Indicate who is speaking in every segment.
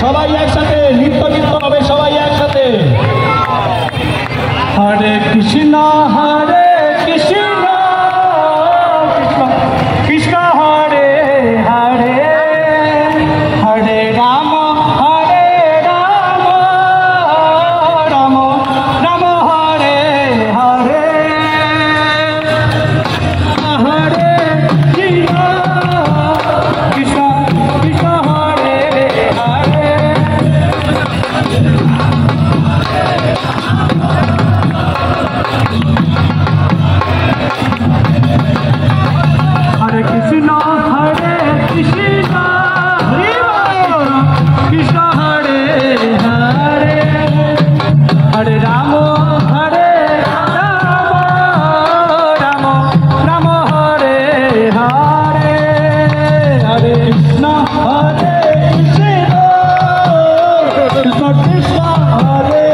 Speaker 1: সবাই একসাথে নৃত্য গীত হবে, সবাই একসাথে। হরে কৃষ্ণ হরে কৃষ্ণ কৃষ্ণ কৃষ্ণ হরে হরে, হরে রাম রাম রাম হরে হরে, হরে কৃষ্ণ কৃষ্ণ কৃষ্ণ হরে হরে। हरे कृष्ण कृष्ण हरे हरे, हरे राम राम राम हरे हरे, हरे कृष्ण कृष्ण कृष्ण हरे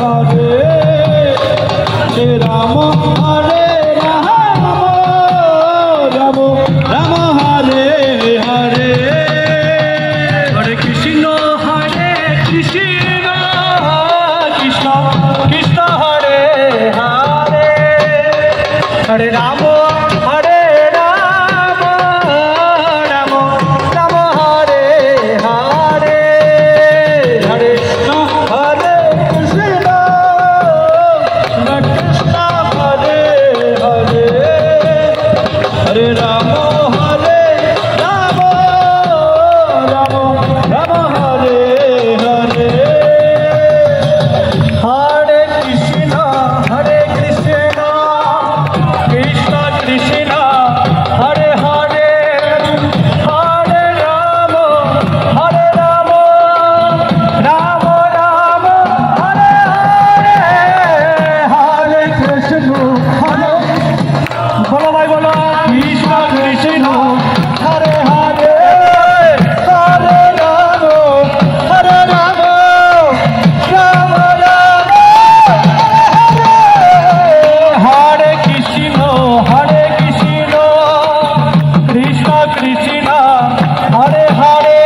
Speaker 1: हरे, हरे राम हरे राम राम हरे हरे, हरे कृष्ण कृष्ण कृष्ण हरे हरे, हरे राम राम राम हरे हरे, हरे कृष्ण कृष्ण हरे हरे, हरे राम राम राम हरे हरे, हरे कृष्ण कृष्ण कृष्ण हरे हरे, हरे राम राम राम हरे हरे, हरे कृष्ण बोलो भाई बोलो, कृष्ण कृष्ण हरे हरे, हरे राम राम राम हरे, हरे कृष्ण कृष्ण कृष्ण हरे हरे,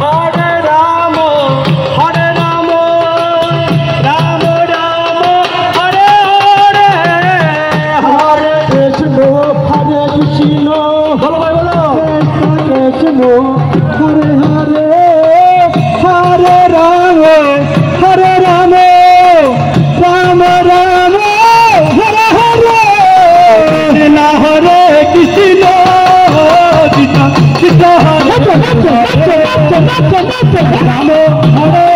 Speaker 1: हरे राम राम राम हरे हरे, हरे कृष्ण बोलो भाई बोलो, कृष्ण हरे हरे, हरे राम राम राम हरे हरे, ना हरे कृष्ण कृष्ण कृष्ण हरे राम हरे